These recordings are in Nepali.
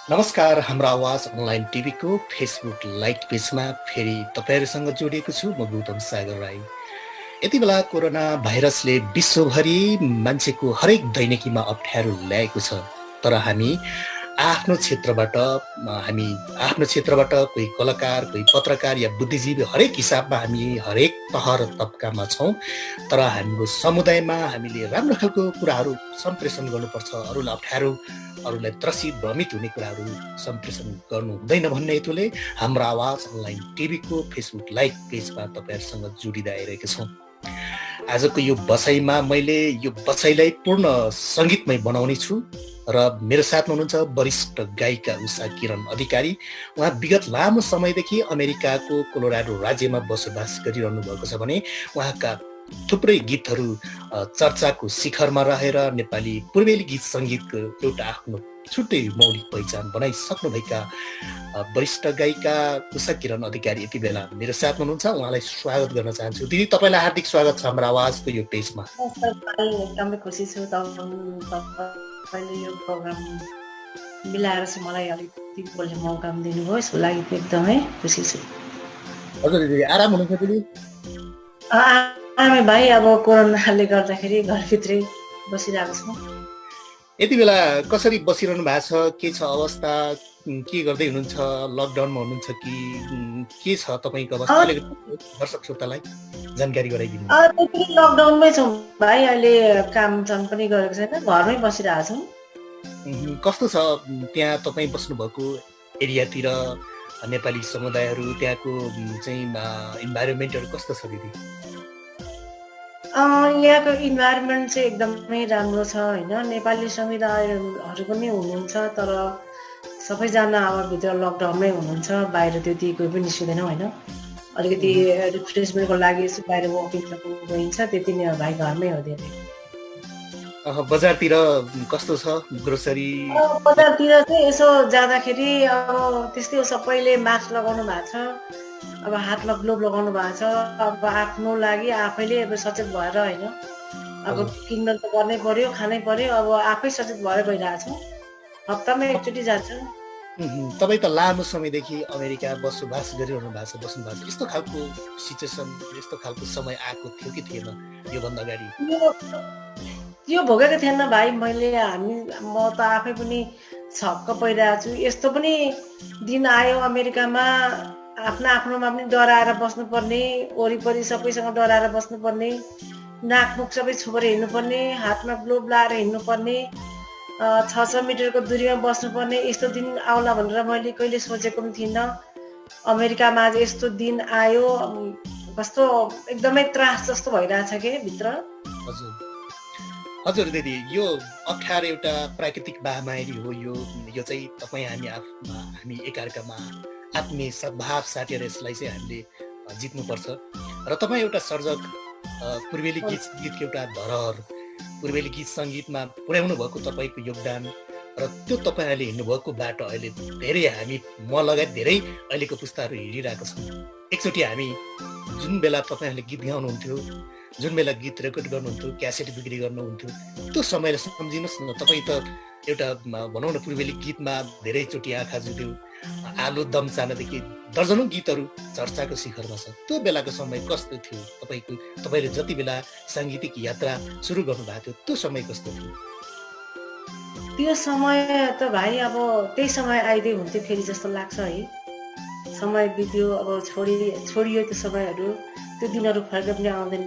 नमस्कार। हाम्रो आवाज अनलाइन टिभीको फेसबुक लाइभ पेजमा फेरि तपाईँहरूसँग जोडिएको छु म गौतम सागर राई। यति बेला कोरोना भाइरसले विश्वभरि मान्छेको हरेक दैनिकीमा अप्ठ्यारो ल्याएको छ। तर हामी आफ्नो क्षेत्रबाट कोही कलाकार, कोही पत्रकार या बुद्धिजीवी हरेक हिसाबमा हामी हरेक तह र तबकामा छौँ। तर हाम्रो समुदायमा हामीले राम्रो खालको कुराहरू सम्प्रेषण गर्नुपर्छ। अरूलाई अप्ठ्यारो, अरूलाई त्रसित भ्रमित हुने कुराहरू सम्प्रेषण गर्नु हुँदैन भन्ने हेतुले हाम्रो आवाज अनलाइन टिभीको फेसबुक लाइभ पेजमा तपाईँहरूसँग जोडिँदै आइरहेका छौँ। आजको यो बसाइमा मैले यो बसाइलाई पूर्ण सङ्गीतमय बनाउने छु र मेरो साथमा हुनुहुन्छ वरिष्ठ गायिका उषा किरण अधिकारी। उहाँ विगत लामो समयदेखि अमेरिकाको कोलोराडो राज्यमा बसोबास गरिरहनु भएको छ भने उहाँका थुप्रै गीतहरू चर्चाको शिखरमा रहेर नेपाली पूर्वेली गीत सङ्गीतको एउटा आफ्नो छुट्टै मौलिक पहिचान बनाइसक्नुभएका वरिष्ठ गायिका उषा किरण अधिकारी यति बेला मेरो साथमा हुनुहुन्छ। उहाँलाई स्वागत गर्न चाहन्छु। दिदी, तपाईँलाई हार्दिक स्वागत छ हाम्रो आवाजको यो पेजमा। एकदमै खुसी छु तपाईँले यो प्रोग्राम मिलाएर चाहिँ मलाई अलिकति बोल्ने मौका दिनुभयो, यसको लागि एकदमै खुसी छु। हजुर दिदी, आराम हुनुहुन्छ दिदी? आरामै भाइ, अब कोरोनाले गर्दाखेरि घरभित्रै बसिरहेको छु। यति बेला कसरी बसिरहनु भएको छ? के छ अवस्था? के गर्दै हुनुहुन्छ? लकडाउनमा हुनुहुन्छ कि के छ तपाईँको अवस्था? दर्शक श्रोतालाई जानकारी गराइदिनु। लकडाउनमै छौँ भाइ, अहिले काम पनि गरेको छैन, घरमै बसिरहेको छौँ। कस्तो छ त्यहाँ तपाईँ बस्नुभएको एरियातिर नेपाली समुदायहरू, त्यहाँको चाहिँ इन्भाइरोमेन्टहरू कस्तो छ दिदी? यहाँको इन्भाइरोमेन्ट चाहिँ एकदमै राम्रो छ होइन। नेपाली समुदायहरू पनि हुनुहुन्छ, तर सबैजना अब भित्र लकडाउनमै हुनुहुन्छ, बाहिर त्यति कोही पनि निस्किँदैन होइन। अलिकति रिफ्रेसमेन्टको लागि बाहिर वकिङहरू गइन्छ, त्यति नै हो भाइ, घरमै हो धेरै। बजारतिर कस्तो छ ग्रोसरी? बजारतिर चाहिँ यसो जाँदाखेरि अब त्यस्तै हो, सबैले मास्क लगाउनु भएको छ, अब हातमा ग्लोभ लगाउनु भएको छ। अब आफ्नो लागि आफैले अब सचेत भएर होइन, अब किन्न त गर्नै पर्यो, खानै पर्यो, अब आफै सचेत भएर गइरहेको छौँ। हप्तामा एकचोटि जान्छ। तपाईँ त लामो समयदेखि अमेरिका बसोबास गरिरहनु भएको छ, बस्नु भएको छ। यस्तो खालको सिचुएसन, यस्तो खालको समय आएको थियो कि थिएन योभन्दा अगाडि? यो भोगेको थिएन भाइ मैले। म त आफै पनि छक्क परिरहेको छु। यस्तो पनि दिन आयो अमेरिकामा, आफ्नोमा पनि डराएर बस्नुपर्ने, वरिपरि सबैसँग डराएर बस्नुपर्ने, नाकमुख सबै छोपेर हिँड्नुपर्ने, हातमा ग्लोभ लाएर हिँड्नुपर्ने, 6 मिटरको दूरीमा बस्नुपर्ने, यस्तो दिन आउला भनेर मैले कहिले सोचेको पनि थिइनँ। अमेरिकामा आज यस्तो दिन आयो, कस्तो एकदमै त्रास जस्तो भइरहेछ के भित्र। हजुर दिदी, यो अप्ठ्यारो एउटा प्राकृतिक महामारी हो। यो चाहिँ तपाईँ हामी एकअर्कामा आत्मीय सद्भाव साटेर यसलाई चाहिँ हामीले जित्नुपर्छ। र तपाईँ एउटा सर्जक, पूर्वेली गीत सङ्गीतको एउटा धरोहर, पूर्वेली गीत सङ्गीतमा पुर्याउनु भएको तपाईँको योगदान र त्यो तपाईँहरूले हिँड्नुभएको बाटो अहिले धेरै हामी, म लगायत धेरै अहिलेको पुस्ताहरू हिँडिरहेको छौँ। एकचोटि हामी जुन बेला तपाईँहरूले गीत गाउनुहुन्थ्यो, जुन बेला गीत रेकर्ड गर्नुहुन्थ्यो, क्यासेट बिक्री गर्नुहुन्थ्यो, त्यो समयलाई सम्झिनुहोस् न। तपाईँ त एउटा भनौँ न पूर्वेली गीतमा धेरैचोटि आँखा जुट्यो, आलु दम चानदेखि दर्जनौँ गीतहरू चर्चाको शिखरमा छ। त्यो बेलाको समय कस्तो थियो? तपाईँले जति बेला साङ्गीतिक यात्रा सुरु गर्नुभएको थियो त्यो समय कस्तो थियो? त्यो समय त भाइ अब त्यही समय आइदिए हुन्थ्यो फेरि जस्तो लाग्छ है। समय बित्यो, अब छोडियो त्यो समयहरू, त्यो दिनहरू फर्केर पनि आउँदैन।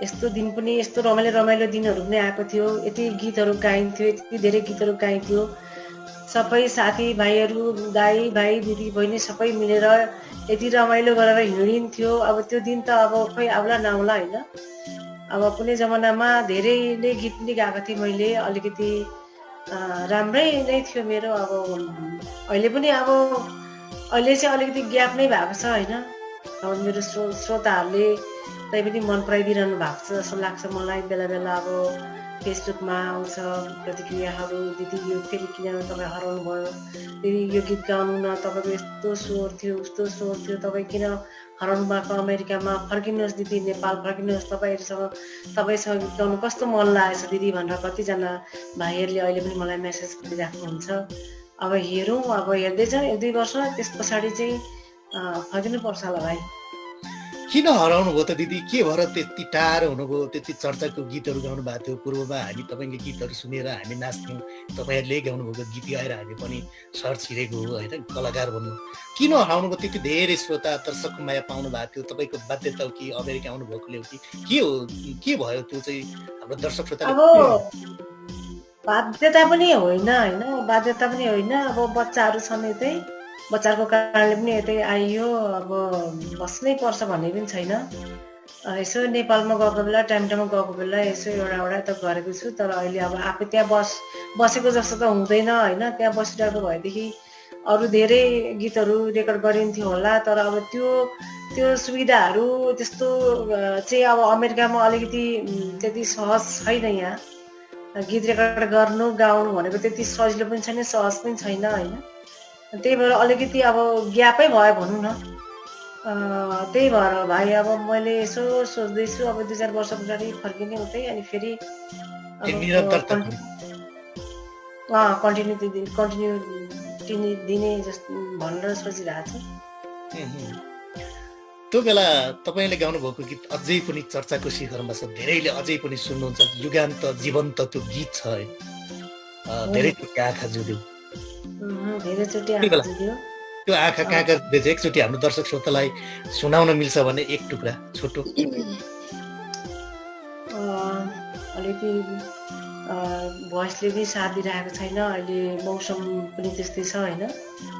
यस्तो दिन पनि, यस्तो रमाइलो दिनहरू पनि आएको थियो। यति गीतहरू गाइन्थ्यो, यति धेरै गीतहरू गाइन्थ्यो। सबै साथीभाइहरू, दाइ भाइ दिदी बहिनी सबै मिलेर यति रमाइलो गरेर हिँडिन्थ्यो। अब त्यो दिन त अब खोइ आउला नआउला होइन। अब कुनै जमानामा धेरैले गीत पनि गाएको थिएँ मैले, अलिकति राम्रै नै थियो मेरो। अब अहिले पनि अहिले चाहिँ अलिकति ग्याप नै भएको छ होइन। अब मेरो श्रोताहरूले तै पनि मन पराइदिइरहनु भएको छ जस्तो लाग्छ मलाई। बेला बेला अब फेसबुकमा आउँछ प्रतिक्रियाहरू, दिदी यो फेरि किन तपाईँ हराउनु भयो, दिदी यो गीत गाउनु न, तपाईँको यस्तो स्वर थियो, उस्तो स्वर थियो, तपाईँ किन हराउनु भएको, अमेरिकामा फर्किनुहोस् दिदी, नेपाल फर्किनुहोस्, तपाईँसँग गीत गाउनु कस्तो मन लागेछ दिदी भनेर कतिजना भाइहरूले अहिले पनि मलाई मेसेज गरिराख्नुहुन्छ। अब हेरौँ, अब हेर्दैछौँ 1-2 वर्ष, त्यस पछाडि चाहिँ फर्किनुपर्छ होला भाइ। किन हराउनु भयो त दिदी? के भएर त्यति टाढो हुनुभयो? त्यति चर्चाको गीतहरू गाउनु भएको थियो पूर्वमा, हामी तपाईँको गीतहरू सुनेर हामी नाच्थ्यौँ, तपाईँहरूले गाउनुभएको गीत गाएर हामी पनि सर छिरेको हो होइन, कलाकार भन्नु। किन हराउनु भयो? त्यति धेरै श्रोता दर्शकको माया पाउनु भएको थियो, तपाईँको बाध्यता हो कि अमेरिका आउनुभएकोले हो कि के हो, के भयो त्यो चाहिँ हाम्रो दर्शक श्रोताले? अब बाध्यता पनि होइन होइन, बाध्यता पनि होइन। अब बच्चाहरू छन् यतै, बच्चाको कारणले पनि यतै आइयो, अब बस्नै पर्छ भन्ने पनि छैन। यसो नेपालमा गएको बेला टाइममा गएको बेला यसो एउटा त गरेको छु, तर अहिले अब आफू त्यहाँ बसेको जस्तो त हुँदैन होइन। त्यहाँ बसिरहेको भएदेखि अरू धेरै गीतहरू रेकर्ड गरिन्थ्यो होला, तर अब त्यो सुविधाहरू त्यस्तो चाहिँ अब अमेरिकामा अलिकति त्यति सहज छैन। यहाँ गीत रेकर्ड गर्नु गाउनु भनेको त्यति सजिलो पनि छैन, सहज पनि छैन होइन। त्यही भएर अलिकति अब ग्यापै भयो भनौँ न। त्यही भएर भाइ अब मैले यसो सोच्दैछु अब 2-4 वर्ष पछाडि फर्किने उतै, अनि फेरि कन्टिन्यू दिने जस्तो भनेर सोचिरहेको छु। त्यो बेला तपाईँले गाउनुभएको गीत अझै पनि चर्चाको शिखरमा छ, धेरैले अझै पनि सुन्नुहुन्छ। युगान्त जीवन्त त्यो गीत छ है, धेरैचोटि आँखा जुद्यो। त्यो आँखा कहाँ कहाँ एकचोटि हाम्रो दर्शक श्रोतालाई सुनाउन मिल्छ भने एक टुक्रा छोटो? अलिकति भोइसले पनि साथ दिइरहेको छैन, अहिले मौसम पनि त्यस्तै छ होइन,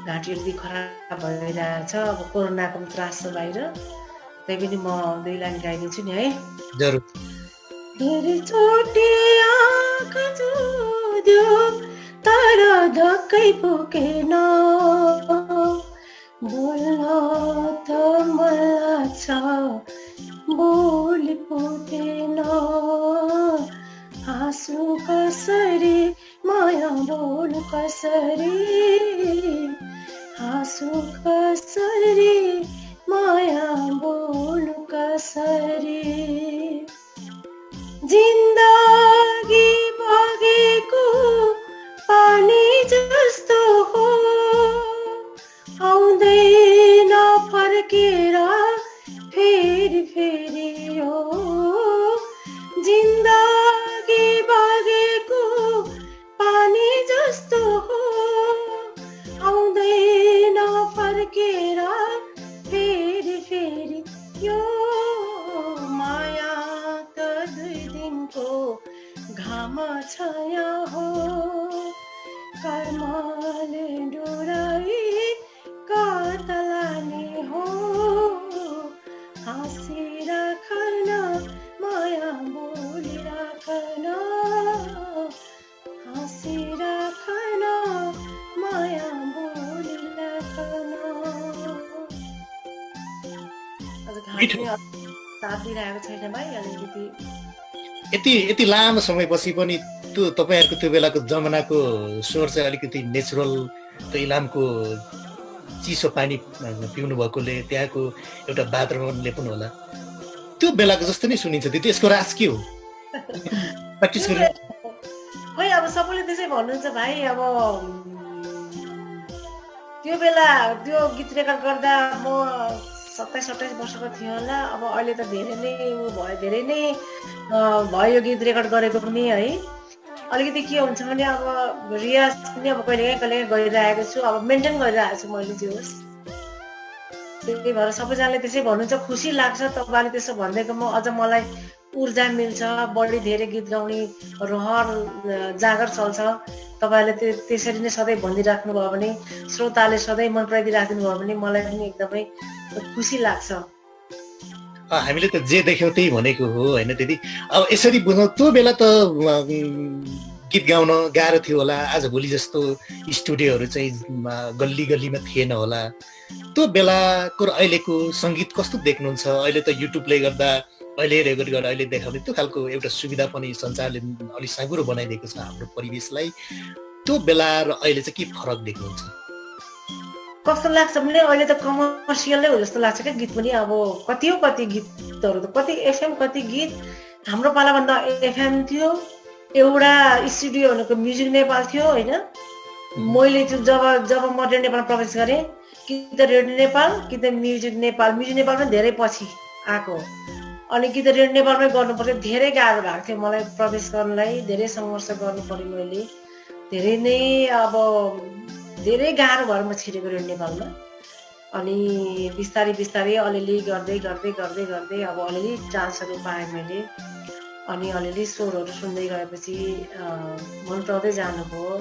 घाँटीहरू पनि खराब भइरहेको छ। अब कोरोनाको पनि त्रास छ बाहिर, त्यही पनि म 2 लाइन गाइदिन्छु नि है। जरुर। धेरैचोटि आँखा जुद्यो तर धक्कै पुगेन, बोल्न त मन छ बोली पुगेन, हाँसु कसरी माया बोल्नु कसरी, हाँसु कसरी माया बोल्नु कसरी, जिन्दगी बगेको पानी जस्तो हो, आउँदैन फर्केर फेरि फेरि हो, जिन्दगी बगेको पानी जस्तो हो, आउँदैन फर्केर फेरि फेरि यो माया त 2 दिनको घाम छाया हो, कर्मले डोराई कता लाने हो, हाँसिराखन माया बोलिराखन, हाँसिराखन माया बोलिराखन। साथ दिइरहेको छैन भाइ अलिकति। यति लामो समयपछि पनि त्यो तपाईँहरूको त्यो बेलाको जमानाको स्वर चाहिँ अलिकति नेचुरल, त्यो इलामको चिसो पानी पिउनु भएकोले त्यहाँको एउटा वातावरणले पनि होला, त्यो बेलाको जस्तो नै सुनिन्छ दिदी। यसको राज के हो? प्र्याक्टिस गर्नु खोइ अब सबैले त्यसै भन्नुहुन्छ भाइ। अब त्यो बेला त्यो गीत रेकर्ड गर्दा म 27-28 वर्षको थियो होला। अब अहिले त धेरै नै भयो, धेरै नै भयो गीत रेकर्ड गरेको पनि है। अलिकति के हुन्छ भने अब रियाज पनि अब कहिले गरिरहेको छु, अब मेन्टेन गरिरहेको छु मैले जे होस्। त्यही भएर सबैजनाले त्यसै भन्नुहुन्छ, खुसी लाग्छ तपाईँले त्यसो भनिदिएकोमा। अझ मलाई ऊर्जा मिल्छ, बढी धेरै गीत गाउने रहर जागर चल्छ। तपाईँले त्यसरी नै सधैँ भनिदिइराख्नु भयो भने, श्रोताले सधैँ मन पराइदिइराख्नु भयो भने मलाई पनि एकदमै खुसी लाग्छ। हामीले त जे देख्यौँ त्यही भनेको हो होइन दिदी। अब यसरी बुझौँ, त्यो बेला त गीत गाउन गाह्रो थियो होला, आज भोलि जस्तो स्टुडियोहरू चाहिँ गल्ली गल्लीमा थिएन होला। त्यो बेलाको र अहिलेको सङ्गीत कस्तो देख्नुहुन्छ? अहिले त युट्युबले गर्दा, अहिले रेकर्ड गरेर अहिले देखाउने त्यो खालको एउटा सुविधा पनि सञ्चारले अलिक साँगुरो बनाइदिएको छ हाम्रो परिवेशलाई। त्यो बेला र अहिले चाहिँ के फरक देख्नुहुन्छ? कस्तो लाग्छ भने अहिले त कमर्सियलै हो जस्तो लाग्छ क्या गीत पनि। अब कति गीतहरू त कति एफएम, कति गीत। हाम्रो पालाभन्दा एफएम थियो, एउटा स्टुडियो भनेको म्युजिक नेपाल थियो होइन। मैले त्यो जब म रेडियो नेपालमा प्रवेश गरेँ कि त रेडियो नेपाल कि त म्युजिक नेपाल पनि धेरै पछि आएको अनि कि त रेडियो नेपालमै गर्नुपर्थ्यो धेरै गाह्रो भएको थियो मलाई प्रवेश गर्नलाई धेरै सङ्घर्ष गर्नु पर्यो मैले धेरै नै अब धेरै गाह्रो भएर म छिरेको रेडियो नेपालमा अनि बिस्तारै अलिअलि गर्दै अब अलिअलि चान्सहरू पाएँ मैले अनि अलिअलि स्वरहरू सुन्दै गएपछि मन पराउँदै जानुभयो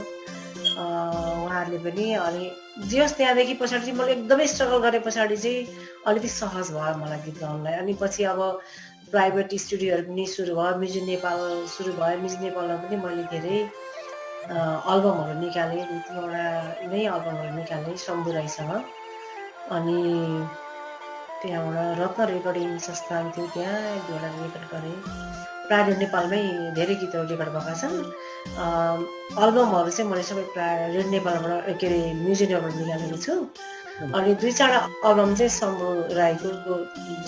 उहाँहरूले पनि अनि जे होस् त्यहाँदेखि पछाडि चाहिँ मैले एकदमै स्ट्रगल गरे पछाडि चाहिँ अलिकति सहज भयो मलाई गीत गाउनलाई अनि पछि अब प्राइभेट स्टुडियोहरू पनि सुरु भयो म्युजिक नेपाल सुरु भयो म्युजिक नेपालमा पनि मैले धेरै अल्बमहरू निकालेँ 2-3वटा नै अल्बमहरू निकालेँ शम्भु राईसँग अनि त्यहाँबाट रत्न रेकर्डिङ संस्थान थियो त्यहाँ 1-2वटा रेकर्ड गरेँ प्रायः नेपालमै धेरै गीतहरू रेकर्ड भएका छन् अल्बमहरू चाहिँ मैले सबै प्रायः रेडियो नेपालबाट के अरे म्युजिक नेपालबाट निकालेको छु अनि 2-4 अल्बम चाहिँ शम्भु राईको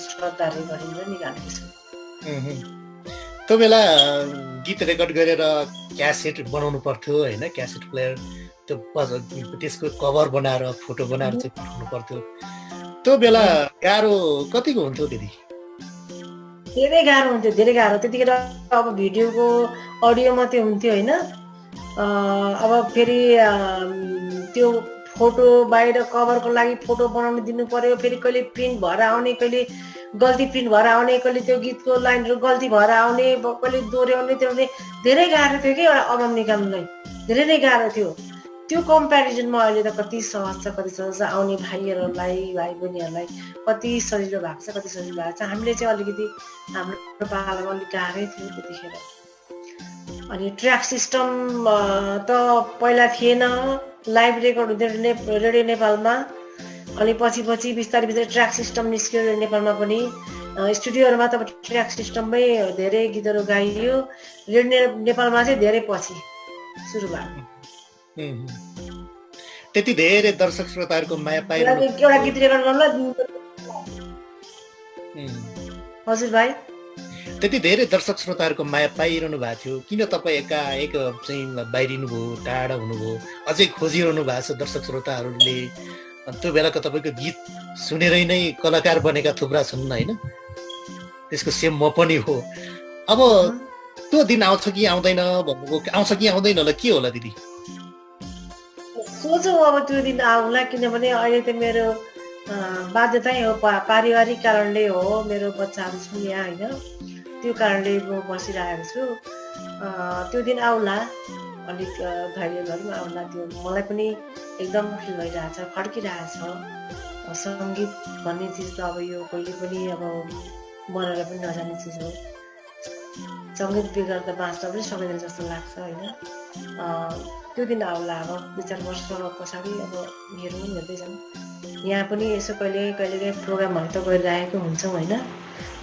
श्रद्धा रेकर्डिङबाट निकालेको छु त्यो बेला गीत रेकर्ड गरेर क्यासेट बनाउनु पर्थ्यो होइन क्यासेट प्लेयर त्यो त्यसको कभर बनाएर फोटो बनाएर चाहिँ पठाउनु पर्थ्यो त्यो बेला गाह्रो कतिको हुन्थ्यो दिदी धेरै गाह्रो हुन्थ्यो त्यतिखेर अब भिडियोको अडियो मात्रै हुन्थ्यो होइन अब फेरि त्यो फोटो बाहिर कभरको लागि फोटो बनाउनु दिनु पर्यो फेरि कहिले प्रिन्ट भएर आउने कहिले गल्ती प्रिन्ट भएर आउने कहिले त्यो गीतको लाइनहरू गल्ती भएर आउने कहिले दोहोऱ्याउने त्यो धेरै गाह्रो थियो कि एउटा अल्बम निकाल्नुलाई धेरै नै गाह्रो थियो त्यो कम्पेरिजनमा अहिले त कति सहज छ आउने भाइहरूलाई भाइ बहिनीहरूलाई कति सजिलो भएको छ कति सजिलो भएको छ हामीले चाहिँ अलिकति हाम्रो पालामा अलिक गाह्रै थियो त्यतिखेर अनि ट्र्याक सिस्टम त पहिला थिएन लाइभ रेकर्ड हुँदै रेडियो नेपालमा अनि पछि बिस्तारै ट्र्याक सिस्टम निस्क्यो रेडियो नेपालमा पनि स्टुडियोहरूमा त ट्र्याक सिस्टममै धेरै गीतहरू गाइयो रेडियो नेपालमा चाहिँ धेरै पछि सुरु भएको त्यति धेरै दर्शक श्रोताहरूको माया पाइरहनु एउटा गीत रेकर्ड गर्नलाई हजुर भाइ त्यति धेरै दर्शक श्रोताहरूको माया पाइरहनु भएको थियो किन तपाईँ एकाएक चाहिँ बाहिरिनु भयो टाढा हुनुभयो अझै खोजिरहनु भएको छ दर्शक श्रोताहरूले त्यो बेलाको तपाईँको गीत सुनेरै नै कलाकार बनेका थुप्रा छन् होइन त्यसको सेम म पनि हो अब त्यो दिन आउँछ कि आउँदैन भन्नुको आउँछ कि आउँदैन होला के होला दिदी सोचौँ अब त्यो दिन आउला किनभने अहिले त मेरो बाध्यतै हो पारिवारिक कारणले हो मेरो बच्चाहरू छन् यहाँ होइन त्यो कारणले म बसिरहेको छु त्यो दिन आउला अलिक धैर्य गरौँ आउला त्यो मलाई पनि एकदम फिल भइरहेछ खड्किरहेछ सङ्गीत भन्ने चिज त अब यो कहिले पनि अब मरेर पनि नजाने चिज हो सङ्गीत बेगर त बाँच्न पनि सक्दैन जस्तो लाग्छ होइन त्यो दिन आउला अब 2-4 वर्ष पछाडि अब हेरौँ हेर्दै जाउँ यहाँ पनि यसो कहिले प्रोग्रामहरू त गरिरहेको हुन्छौँ होइन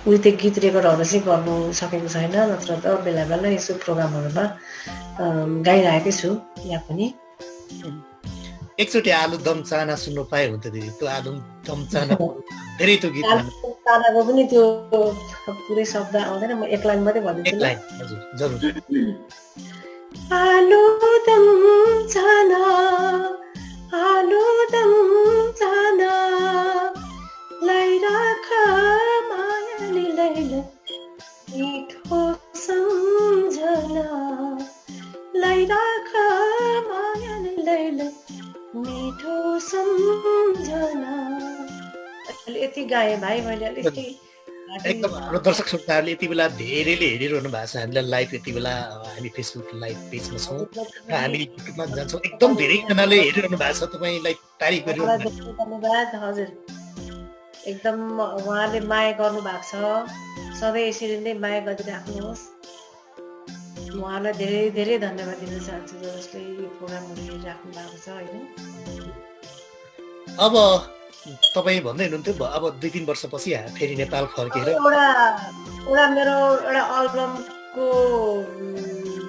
उही त्यो गीत रेकर्डहरू चाहिँ गर्नु सकेको छैन नत्र त बेला बेला यसो प्रोग्रामहरूमा गाइरहेकै छु यहाँ पनि एकचोटि आलुदम चाना सुन्नु पाए हुन्थ्यो दिदी त्यो आलुदम चाना धेरै त्यो गीत चानाको पनि त्यो पुरै शब्द आउँदैन म एक लाइन मात्रै भन्दिन्छु हजुर जरुर आलुदम चाना लैराख मायाले लैला मिठो सम्झना लैराख मायाले लैला मिठो सम्झना यति गाएँ भाइ मैले अलिकति एकदम हाम्रो दर्शक श्रोताहरूले यति बेला धेरैले हेरिरहनु भएको छ हामीलाई लाइभ यति बेला हामी फेसबुक लाइभ पेजमा छौँ र हामी युट्युबमा जान्छौँ एकदम धेरैजनाले हेरिरहनु भएको छ तपाईँलाई तारिफ गरिरहनु धन्यवाद हजुर एकदम उहाँले माया गर्नु भएको छ सधैँ यसरी नै माया गरिराख्नुहोस् उहाँलाई धेरै धेरै धन्यवाद दिन चाहन्छु जसले यो प्रोग्रामहरू हेरिराख्नु भएको छ होइन अब तपाईँ भन्दै हुनुहुन्थ्यो अब 2-3 वर्षपछि फेरि नेपाल फर्केर एउटा मेरो एउटा अल्बमको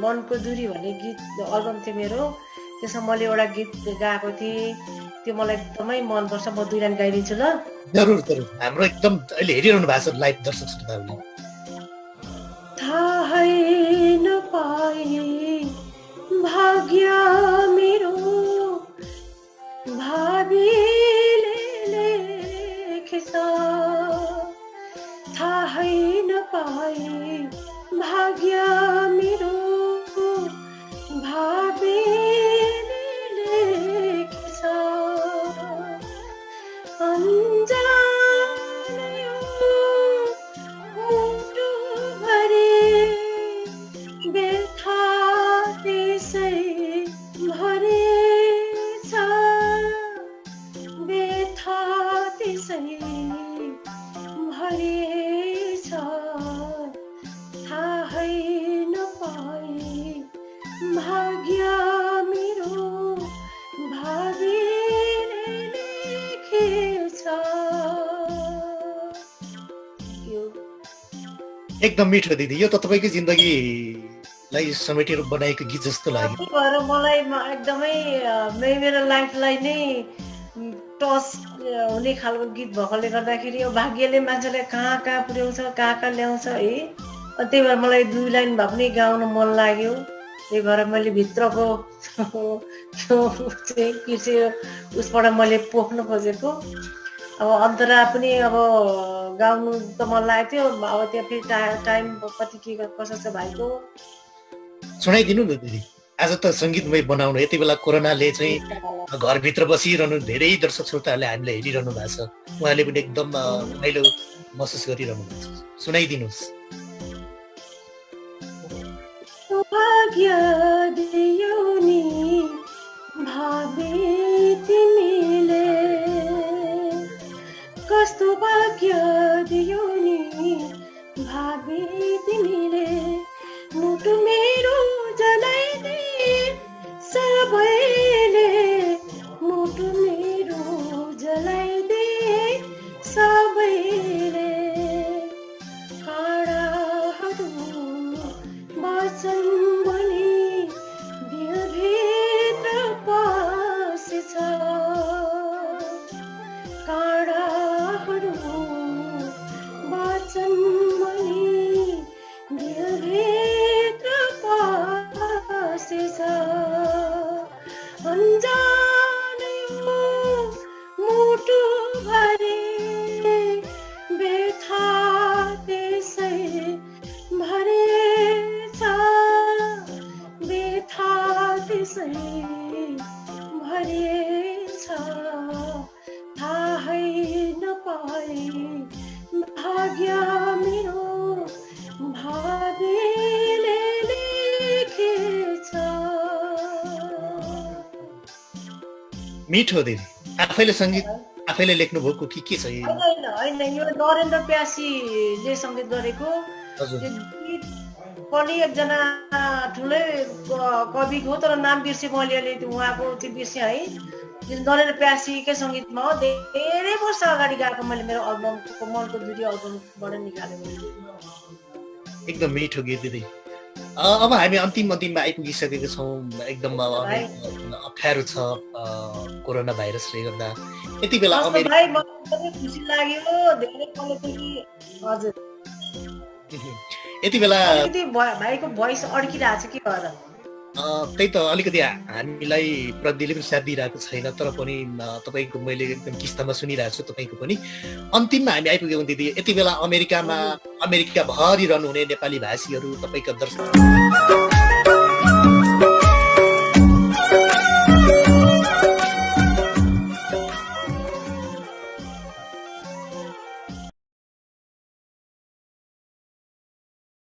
मनको दूरी भन्ने गीत अल्बम थियो मेरो त्यसमा मैले एउटा गीत गाएको थिएँ त्यो मलाई एकदमै मनपर्छ म 2 लाइन गाइदिन्छु ल जरुर हाम्रो एकदम अहिले हेरिरहनु भएको छ लाइभ दर्शक श्रोताहरूले थाहै नपाए भाग्य मेरो भावीले लेखेछ अन्जान यो मुटुभरि व्यथा त्यसै भरेछ व्यथा त्यसै भरेछ थाहै नपाए भाग्य मेरो भावीले लेखेछ। एकदम मिठो दिदी, यो त तपाईँकै जिन्दगीलाई समेटेर बनाएको गीत जस्तो लाग्यो। त्यही भएर मलाई एकदमै मेरो लाइफलाई नै टच हुने खालको गीत भएकोले गर्दाखेरि यो भाग्यले मान्छेलाई कहाँ कहाँ पुर्याउँछ कहाँ कहाँ ल्याउँछ है। त्यही भएर मलाई 2 लाइन भए पनि गाउन मन लाग्यो। त्यही भएर मैले भित्रको उसबाट मैले पोख्न खोजेको। अब अन्तरा पनि अब गाउनु त मन लागेको थियो। अब त्यहाँ फेरि टाइम कति के कसो छ भाइको सुनाइदिनु न दिदी। आज त सङ्गीतमय बनाउनु, यति बेला कोरोनाले चाहिँ घरभित्र बसिरहनु धेरै दर्शक श्रोताहरूले हामीलाई हेरिरहनु भएको छ, उहाँले पनि एकदम रमाइलो महसुस गरिरहनु भएको छ, सुनाइदिनुहोस्। भाग्य दियो नि भावी तिमीले कस्तो भाग्य दियो नि भावी तिमीले मुटु मेरो जलाइदे सबैले मुटु मेरो जलाइदे सबैले काँडाहरू बचन बनी दिलभित्र पसेछ काँडाहरू बचन बनी दिलभित्र पसेछ अन्जान यो मुटुभरि व्यथा त्यसै भरेछ व्यथा त्यसै भरेछ थाहै नपाए भाग्य मेरो भावीले लेखेछ। मिठो दिदी, आफैले सङ्गीत आफैले लेख्नु भएको कि के छ? होइन, यो नरेन्द्र प्यासीले सङ्गीत गरेको गीत पनि एकजना ठुलै कविको हो, तर नाम बिर्सेँ मैले अहिले उहाँको चाहिँ बिर्सेँ है। नरेन्द्र प्यासीकै सङ्गीतमा हो, धेरै वर्ष अगाडि गाएको मैले मेरो एल्बमको मनको दुरी एल्बमबाट निकालेको। एकदम मिठो गीत दिदी। अब हामी अन्तिममा आइपुगिसकेका छौँ। एकदम अप्ठ्यारो छ कोरोना भाइरसले गर्दा। यति बेला खुसी लाग्यो धेरै हजुर। यति बेला भाइको भोइस अड्किरहेको छ के भएर? त्यही त अलिकति हामीलाई प्रविधिले पनि साथ दिइरहेको छैन, तर पनि तपाईँको मैले एकदम किस्तामा सुनिरहेको छु तपाईँको पनि। अन्तिममा हामी आइपुग्यौँ दिदी। यति बेला अमेरिका भरि रहनुहुने नेपाली भाषीहरू, तपाईँका दर्शक